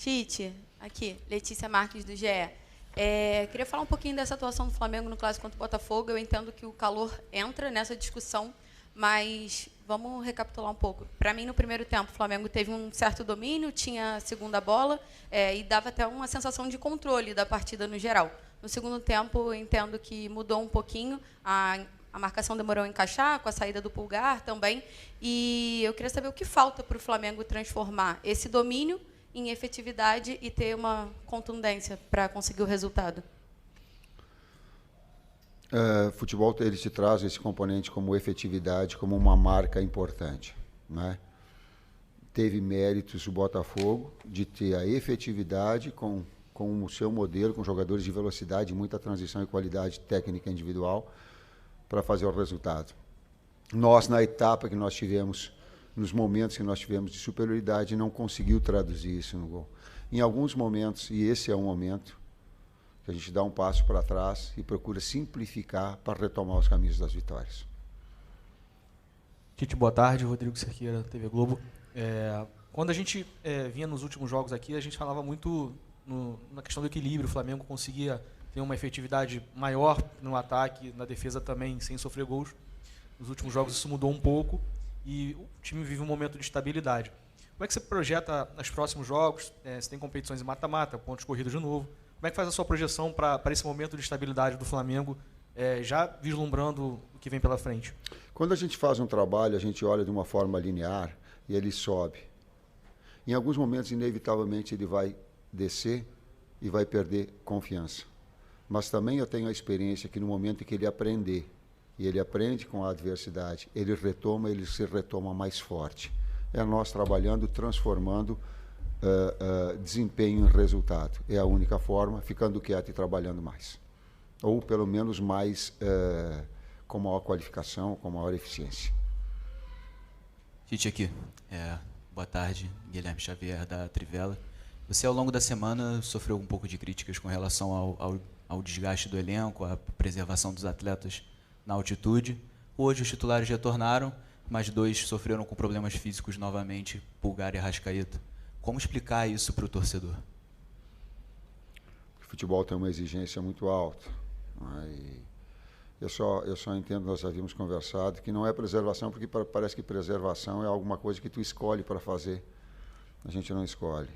Tite, aqui, Letícia Marques do GE. Queria falar um pouquinho dessa atuação do Flamengo no clássico contra o Botafogo. Eu entendo que o calor entra nessa discussão, mas vamos recapitular um pouco. Para mim, no primeiro tempo, o Flamengo teve um certo domínio, tinha a segunda bola e dava até uma sensação de controle da partida no geral. No segundo tempo, eu entendo que mudou um pouquinho, a marcação demorou a encaixar, com a saída do Pulgar também, e eu queria saber o que falta para o Flamengo transformar esse domínio em efetividade e ter uma contundência para conseguir o resultado. Futebol ele te traz esse componente como efetividade, como uma marca importante, né? Teve méritos o Botafogo de ter a efetividade com o seu modelo, com jogadores de velocidade, muita transição e qualidade técnica individual para fazer o resultado. Nós, na etapa que nós tivemos, nos momentos que nós tivemos de superioridade, não conseguiu traduzir isso no gol. Em alguns momentos, e esse é um momento, que a gente dá um passo para trás e procura simplificar para retomar os caminhos das vitórias. Tite, boa tarde. Rodrigo Cerqueira, TV Globo. Quando a gente vinha nos últimos jogos aqui, a gente falava muito na questão do equilíbrio. O Flamengo conseguia ter uma efetividade maior no ataque, na defesa também, sem sofrer gols. Nos últimos jogos isso mudou um pouco e o time vive um momento de estabilidade. Como é que você projeta os próximos jogos? Você tem competições em mata-mata, pontos corridos de novo. Como é que faz a sua projeção para esse momento de estabilidade do Flamengo, já vislumbrando o que vem pela frente? Quando a gente faz um trabalho, a gente olha de uma forma linear e ele sobe. Em alguns momentos, inevitavelmente, ele vai descer e vai perder confiança. Mas também eu tenho a experiência que no momento em que ele aprender, e ele aprende com a adversidade, ele se retoma mais forte. É nós trabalhando, transformando desempenho em resultado. É a única forma, ficando quieto e trabalhando mais. Ou pelo menos mais com maior qualificação, com maior eficiência. Tite aqui. Boa tarde, Guilherme Xavier da Trivela. Você, ao longo da semana, sofreu um pouco de críticas com relação ao desgaste do elenco, à preservação dos atletas na altitude. Hoje os titulares retornaram, mas 2 sofreram com problemas físicos novamente, Pulgar e Arrascaeta. Como explicar isso para o torcedor? O futebol tem uma exigência muito alta. Eu só entendo, nós havíamos conversado, que não é preservação, porque parece que preservação é alguma coisa que tu escolhe para fazer. A gente não escolhe.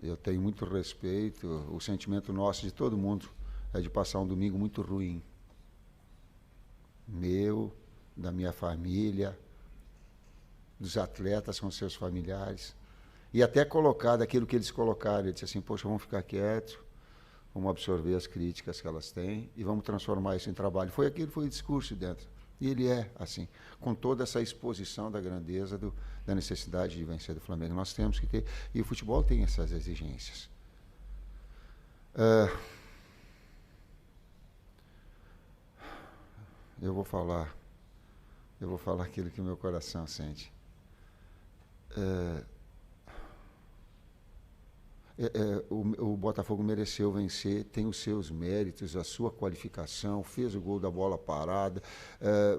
Eu tenho muito respeito, o sentimento nosso, de todo mundo, é de passar um domingo muito ruim. Meu, da minha família, dos atletas com seus familiares. E até colocar daquilo que eles colocaram. Ele disse assim, poxa, vamos ficar quietos, vamos absorver as críticas que elas têm e vamos transformar isso em trabalho. Foi o discurso dentro. E ele é assim, com toda essa exposição da grandeza da necessidade de vencer do Flamengo. Nós temos que ter, e o futebol tem essas exigências. Eu vou falar aquilo que o meu coração sente. O Botafogo mereceu vencer, tem os seus méritos, a sua qualificação, fez o gol da bola parada,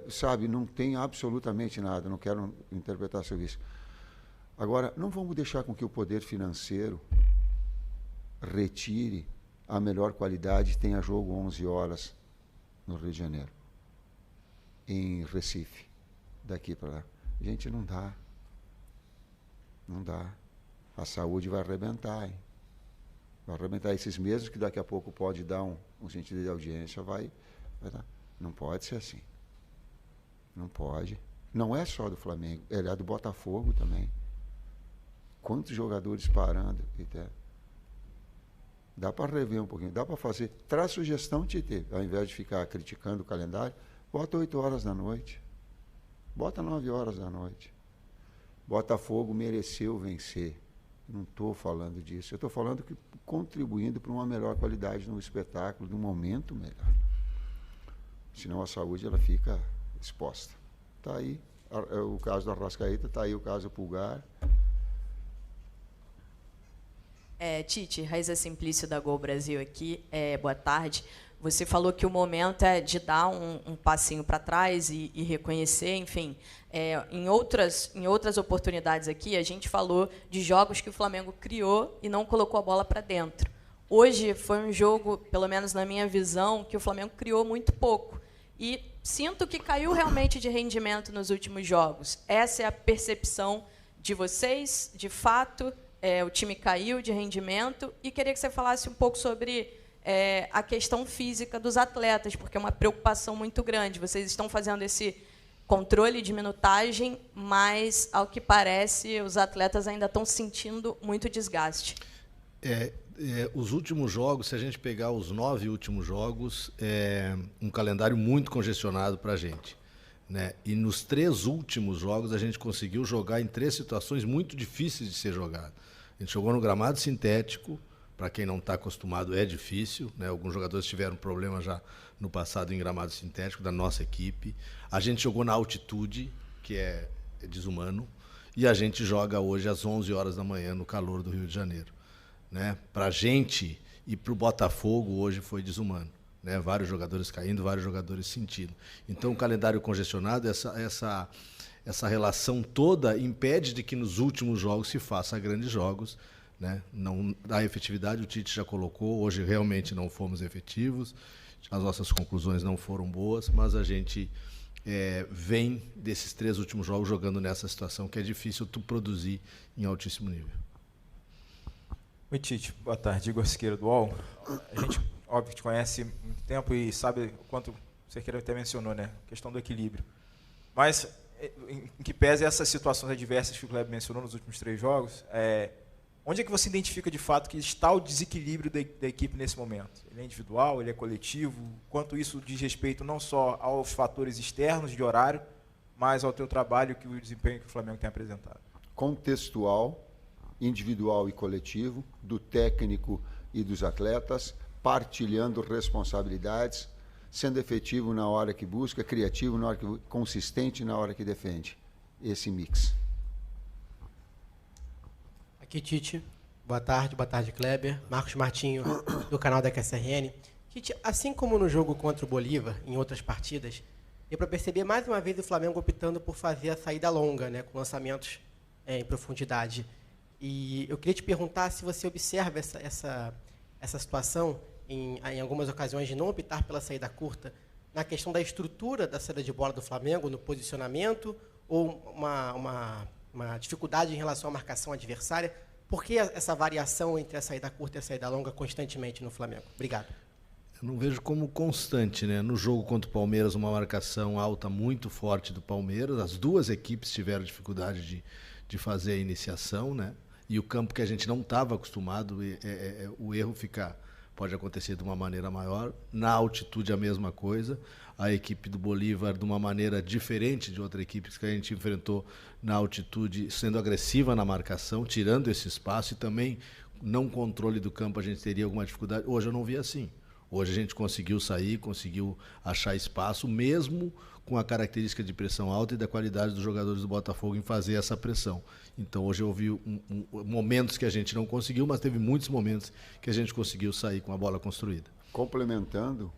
sabe, não tem absolutamente nada, não quero interpretar sobre isso. Agora, não vamos deixar com que o poder financeiro retire a melhor qualidade, tenha jogo 11 horas no Rio de Janeiro, em Recife, daqui para lá. Gente, não dá. A saúde vai arrebentar, hein? Vai arrebentar esses mesmos que daqui a pouco pode dar um sentido de audiência, vai dar. Não pode ser assim. Não pode. Não é só do Flamengo, é do Botafogo também. Quantos jogadores parando? Dá para rever um pouquinho, dá para fazer. Traz sugestão, Tite, ao invés de ficar criticando o calendário, bota 8 horas da noite. Bota 9 horas da noite. Botafogo mereceu vencer. Não estou falando disso. Eu estou falando que contribuindo para uma melhor qualidade no espetáculo, de um momento melhor. Senão a saúde ela fica exposta. Está aí o caso do Arrascaeta, está aí o caso do Pulgar. Tite, Raíza Simplício da Gol Brasil aqui. Boa tarde. Você falou que o momento é de dar um passinho para trás e reconhecer, enfim. Em outras oportunidades aqui, a gente falou de jogos que o Flamengo criou e não colocou a bola para dentro. Hoje foi um jogo, pelo menos na minha visão, que o Flamengo criou muito pouco. E sinto que caiu realmente de rendimento nos últimos jogos. Essa é a percepção de vocês, de fato, o time caiu de rendimento. E queria que você falasse um pouco sobre a questão física dos atletas, porque é uma preocupação muito grande. Vocês estão fazendo esse controle de minutagem, mas, ao que parece, os atletas ainda estão sentindo muito desgaste. Os últimos jogos, se a gente pegar os 9 últimos jogos, é um calendário muito congestionado para a gente, né? E nos 3 últimos jogos a gente conseguiu jogar em 3 situações muito difíceis de ser jogado. A gente jogou no gramado sintético, para quem não está acostumado é difícil, né? Alguns jogadores tiveram problema já no passado em gramado sintético da nossa equipe. A gente jogou na altitude, que é desumano, e a gente joga hoje às 11 horas da manhã no calor do Rio de Janeiro, né? Para a gente e para o Botafogo hoje foi desumano, né? Vários jogadores caindo, vários jogadores sentindo. Então o calendário congestionado, essa relação toda impede de que nos últimos jogos se faça grandes jogos, né? Não dá efetividade, o Tite já colocou, hoje realmente não fomos efetivos, as nossas conclusões não foram boas, mas a gente vem desses 3 últimos jogos jogando nessa situação que é difícil tu produzir em altíssimo nível. Oi, Tite. Boa tarde. Igor Siqueira, do UOL. A gente, óbvio, te conhece há muito tempo e sabe o quanto o Cerqueira até mencionou, né? A questão do equilíbrio. Mas, em que pese essas situações adversas que o Kleber mencionou nos últimos 3 jogos, onde é que você identifica, de fato, que está o desequilíbrio da equipe nesse momento? Ele é individual, ele é coletivo? Quanto isso diz respeito não só aos fatores externos de horário, mas ao teu trabalho e o desempenho que o Flamengo tem apresentado? Contextual, individual e coletivo, do técnico e dos atletas, partilhando responsabilidades, sendo efetivo na hora que busca, criativo na hora que consistente na hora que defende. Esse mix. Aqui, Tite. Boa tarde, Kleber. Marcos Martinho, do canal da QSRN. Tite, assim como no jogo contra o Bolívar, em outras partidas, deu para perceber mais uma vez o Flamengo optando por fazer a saída longa, né, com lançamentos em profundidade. E eu queria te perguntar se você observa essa situação, em algumas ocasiões, de não optar pela saída curta, na questão da estrutura da saída de bola do Flamengo, no posicionamento, ou uma dificuldade em relação à marcação adversária. Por que essa variação entre a saída curta e a saída longa constantemente no Flamengo? Obrigado. Eu não vejo como constante, né? No jogo contra o Palmeiras, uma marcação alta muito forte do Palmeiras. As 2 equipes tiveram dificuldade de fazer a iniciação, né? E o campo que a gente não estava acostumado, o erro pode acontecer de uma maneira maior. Na altitude, a mesma coisa. A equipe do Bolívar, de uma maneira diferente de outra equipe que a gente enfrentou na altitude, sendo agressiva na marcação, tirando esse espaço, e também não controle do campo a gente teria alguma dificuldade. Hoje eu não vi assim. Hoje a gente conseguiu sair, conseguiu achar espaço, mesmo com a característica de pressão alta e da qualidade dos jogadores do Botafogo em fazer essa pressão. Então hoje eu vi momentos que a gente não conseguiu, mas teve muitos momentos que a gente conseguiu sair com a bola construída. Complementando,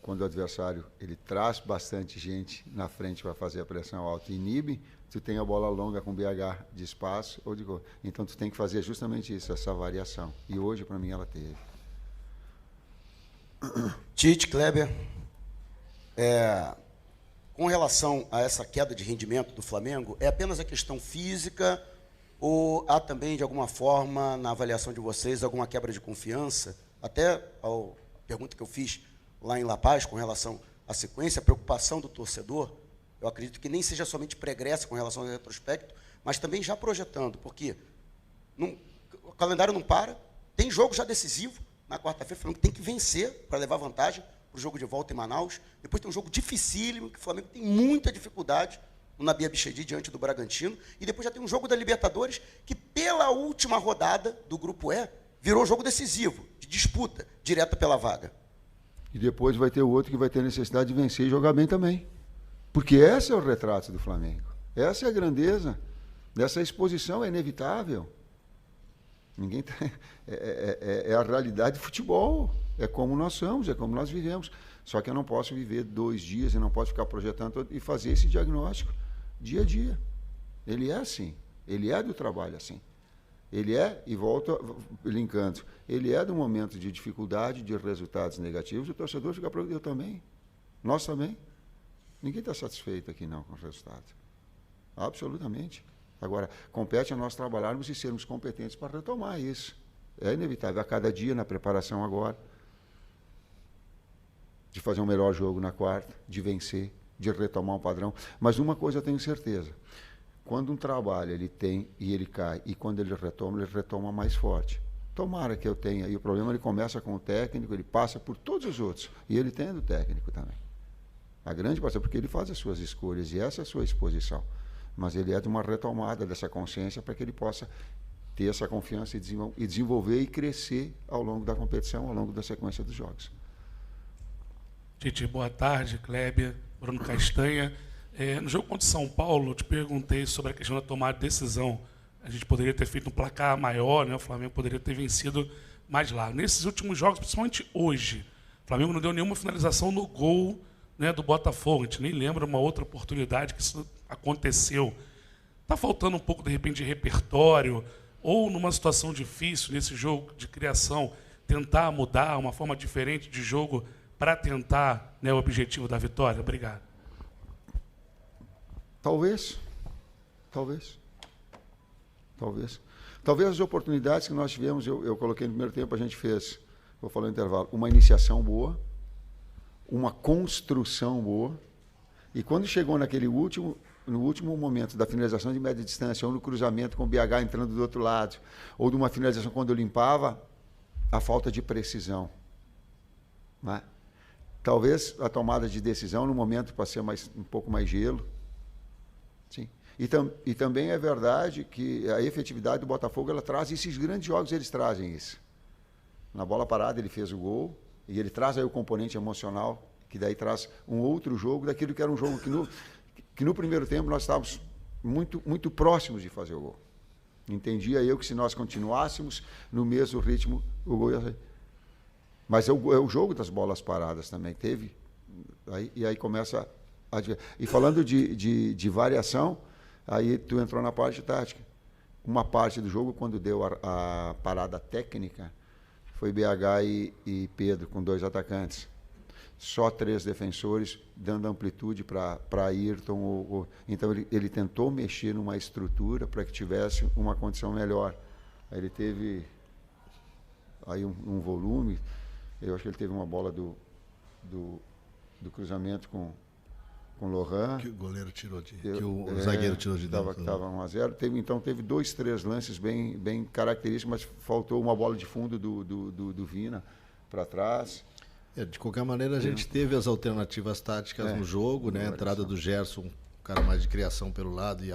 quando o adversário ele traz bastante gente na frente para fazer a pressão alta e inibe, tu tem a bola longa com BH de espaço ou de gol. Então tu tem que fazer justamente isso, essa variação. E hoje, para mim, ela teve. Tite, Kleber, com relação a essa queda de rendimento do Flamengo, é apenas a questão física ou há também, de alguma forma, na avaliação de vocês, alguma quebra de confiança? Até a pergunta que eu fiz lá em La Paz, com relação à sequência, a preocupação do torcedor, eu acredito que nem seja somente pregressa com relação ao retrospecto, mas também já projetando, porque o calendário não para, tem jogo já decisivo, na quarta-feira o Flamengo tem que vencer para levar vantagem para o jogo de volta em Manaus, depois tem um jogo dificílimo, que o Flamengo tem muita dificuldade no Nabi Abichedi diante do Bragantino, e depois já tem um jogo da Libertadores, que pela última rodada do Grupo E, virou jogo decisivo, de disputa direta pela vaga. E depois vai ter o outro que vai ter necessidade de vencer e jogar bem também. Porque esse é o retrato do Flamengo. Essa é a grandeza dessa exposição, é inevitável. Ninguém tá, é a realidade do futebol. É como nós somos, é como nós vivemos. Só que eu não posso viver 2 dias, eu não posso ficar projetando e fazer esse diagnóstico dia a dia. Ele é assim. Ele é do trabalho assim. Ele é, e volto linkando, ele é do momento de dificuldade, de resultados negativos, o torcedor fica preocupado, eu também. Nós também. Ninguém está satisfeito aqui não com o resultado. Absolutamente. Agora, compete a nós trabalharmos e sermos competentes para retomar isso. É inevitável, a cada dia na preparação agora, de fazer um melhor jogo na quarta, de vencer, de retomar um padrão. Mas uma coisa eu tenho certeza, quando um trabalho ele tem e ele cai, e quando ele retoma mais forte. Tomara que eu tenha, e o problema ele começa com o técnico, ele passa por todos os outros, e ele tem do técnico também. A grande parte, porque ele faz as suas escolhas, e essa é a sua exposição. Mas ele é de uma retomada dessa consciência para que ele possa ter essa confiança e desenvolver e crescer ao longo da competição, ao longo da sequência dos jogos. Tite, boa tarde, Kleber, Bruno Castanha. No jogo contra o São Paulo, eu te perguntei sobre a questão da tomada de decisão. A gente poderia ter feito um placar maior, né? O Flamengo poderia ter vencido mais lá. Nesses últimos jogos, principalmente hoje, o Flamengo não deu nenhuma finalização no gol, né, do Botafogo. A gente nem lembra uma outra oportunidade que isso aconteceu. Está faltando um pouco, de repente, de repertório, ou numa situação difícil, nesse jogo de criação, tentar mudar uma forma diferente de jogo para tentar, né, o objetivo da vitória? Obrigado. Talvez. Talvez as oportunidades que nós tivemos, eu coloquei no primeiro tempo, a gente fez, vou falar no intervalo, uma iniciação boa, uma construção boa, e quando chegou no último momento da finalização de média distância, ou no cruzamento com o BH entrando do outro lado, ou de uma finalização quando eu limpava, a falta de precisão. Né? Talvez a tomada de decisão no momento para ser um pouco mais gelo. Sim. E também é verdade que a efetividade do Botafogo, ela traz esses grandes jogos, eles trazem isso. Na bola parada ele fez o gol, e ele traz aí o componente emocional, que daí traz um outro jogo, daquilo que era um jogo que no primeiro tempo nós estávamos muito próximos de fazer o gol. Entendia eu que se nós continuássemos no mesmo ritmo, o gol ia sair. Mas é o jogo das bolas paradas também, teve. E aí começa a... E falando de variação, aí tu entrou na parte tática. Uma parte do jogo, quando deu a parada técnica, foi BH e Pedro, com 2 atacantes. Só 3 defensores, dando amplitude para Ayrton. Então, ele tentou mexer numa estrutura para que tivesse uma condição melhor. Aí ele teve aí um volume. Eu acho que ele teve uma bola do cruzamento com o Lohan. Que o goleiro tirou o zagueiro tirou de dentro. Estava 1-0. Então teve 2, 3 lances bem característicos, mas faltou uma bola de fundo do Vina para trás. De qualquer maneira, a gente teve as alternativas táticas no jogo, né? A entrada do Gerson, um cara mais de criação pelo lado, e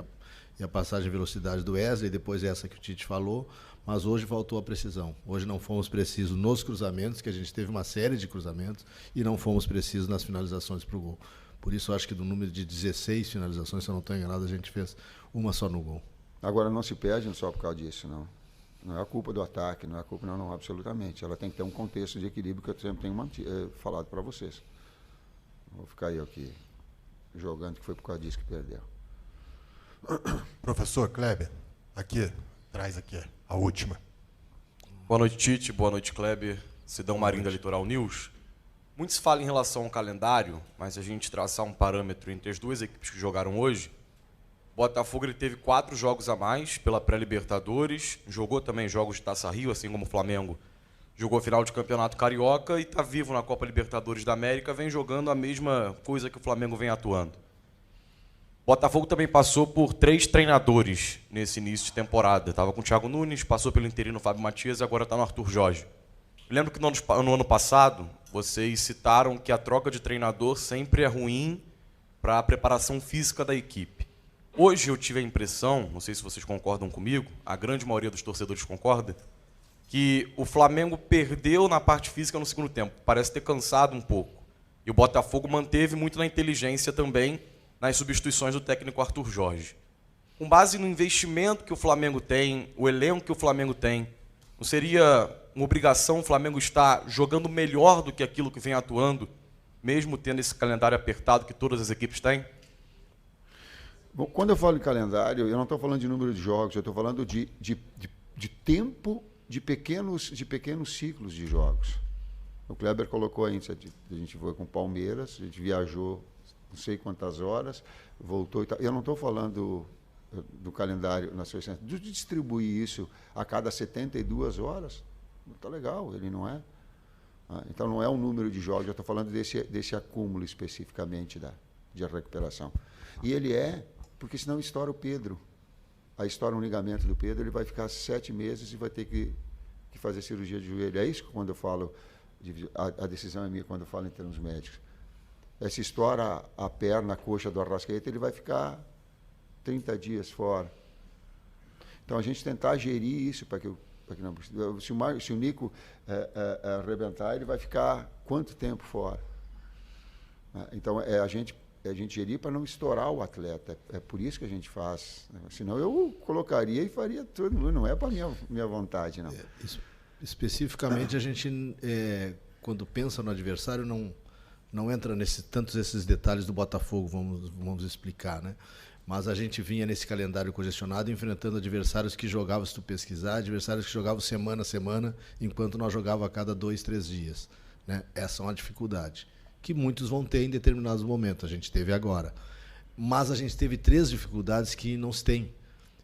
a passagem de velocidade do Wesley, depois essa que o Tite falou. Mas hoje faltou a precisão. Hoje não fomos precisos nos cruzamentos, que a gente teve uma série de cruzamentos, e não fomos precisos nas finalizações para o gol. Por isso, eu acho que do número de 16 finalizações, se eu não estou enganado, a gente fez uma só no gol. Agora, não se perde só por causa disso, não. Não é a culpa do ataque, não é a culpa, não, absolutamente. Ela tem que ter um contexto de equilíbrio que eu sempre tenho falado para vocês. Não vou ficar eu aqui jogando que foi por causa disso que perdeu. Professor Kleber, traz aqui a última. Boa noite, Tite. Boa noite, Kleber. Sidão Marinho da Litoral News. Muito se fala em relação ao calendário, mas se a gente traçar um parâmetro entre as 2 equipes que jogaram hoje, o Botafogo ele teve 4 jogos a mais pela pré-Libertadores, jogou também jogos de Taça Rio, assim como o Flamengo jogou a final de Campeonato Carioca e está vivo na Copa Libertadores da América, vem jogando a mesma coisa que o Flamengo vem atuando. O Botafogo também passou por 3 treinadores nesse início de temporada. Estava com o Thiago Nunes, passou pelo interino Fábio Matias e agora está no Arthur Jorge. Eu lembro que no ano passado, vocês citaram que a troca de treinador sempre é ruim para a preparação física da equipe. Hoje eu tive a impressão, não sei se vocês concordam comigo, a grande maioria dos torcedores concorda, que o Flamengo perdeu na parte física no segundo tempo. Parece ter cansado um pouco. E o Botafogo manteve muito na inteligência também nas substituições do técnico Arthur Jorge. Com base no investimento que o Flamengo tem, o elenco que o Flamengo tem, Não seria uma obrigação o Flamengo estar jogando melhor do que aquilo que vem atuando, mesmo tendo esse calendário apertado que todas as equipes têm? Bom, quando eu falo em calendário, eu não estou falando de número de jogos, eu estou falando de tempo de pequenos ciclos de jogos. O Kleber colocou aí, a gente foi com o Palmeiras, a gente viajou não sei quantas horas, voltou e tal. Eu não estou falando do calendário na sua essência, de distribuir isso a cada 72 horas. Está legal, ele não é. Então não é um número de jogos, eu estou falando desse acúmulo especificamente de recuperação. E ele porque senão estoura o Pedro. Aí estoura um ligamento do Pedro, ele vai ficar 7 meses e vai ter que fazer cirurgia de joelho. É isso que quando eu falo, a decisão é minha quando eu falo em termos médicos. Se estoura a perna, a coxa do Arrascaeta, ele vai ficar 30 dias fora. Então a gente tentar gerir isso para que não, se o Nico arrebentar, ele vai ficar quanto tempo fora? Então a gente gerir para não estourar o atleta. É por isso que a gente faz. Senão eu colocaria e faria tudo. Não é para minha vontade, não. Especificamente, a gente, quando pensa no adversário, não entra tantos esses detalhes do Botafogo, vamos explicar, né? Mas a gente vinha nesse calendário congestionado enfrentando adversários que jogavam, se tu pesquisar, adversários que jogavam semana a semana, enquanto nós jogávamos a cada 2, 3 dias. Né? Essa é uma dificuldade que muitos vão ter em determinados momentos. A gente teve agora. Mas a gente teve 3 dificuldades que não se tem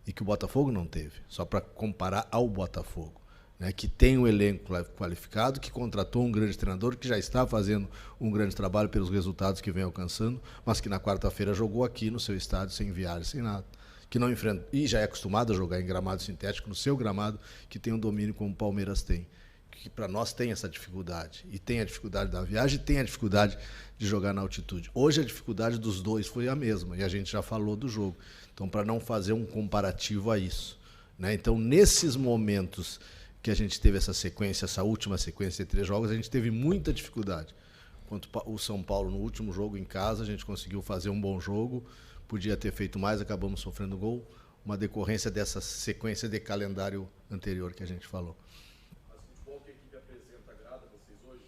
e que o Botafogo não teve, só para comparar ao Botafogo. Né, que tem um elenco qualificado, que contratou um grande treinador, que já está fazendo um grande trabalho pelos resultados que vem alcançando, mas que na quarta-feira jogou aqui no seu estádio, sem viagem, sem nada. Que não enfrenta, e já é acostumado a jogar em gramado sintético, no seu gramado, que tem um domínio como o Palmeiras tem. Que para nós tem essa dificuldade. E tem a dificuldade da viagem, e tem a dificuldade de jogar na altitude. Hoje a dificuldade dos dois foi a mesma, e a gente já falou do jogo. Então, para não fazer um comparativo a isso. Né? Então, nesses momentos que a gente teve essa última sequência de 3 jogos, a gente teve muita dificuldade. Quanto o São Paulo, no último jogo em casa, a gente conseguiu fazer um bom jogo, podia ter feito mais, acabamos sofrendo gol, uma decorrência dessa sequência de calendário anterior que a gente falou. Mas o futebol que a equipe apresenta agrada vocês hoje?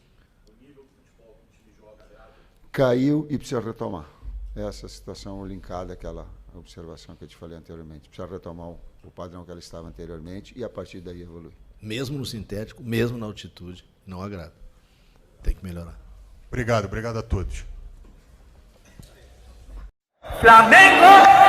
O nível do futebol que o time joga agrada? Caiu e precisa retomar. Essa situação linkada àquela observação que eu te falei anteriormente. Precisa retomar o padrão que ela estava anteriormente e a partir daí evoluir. Mesmo no sintético, mesmo na altitude, não agrada. Tem que melhorar. Obrigado a todos. Flamengo!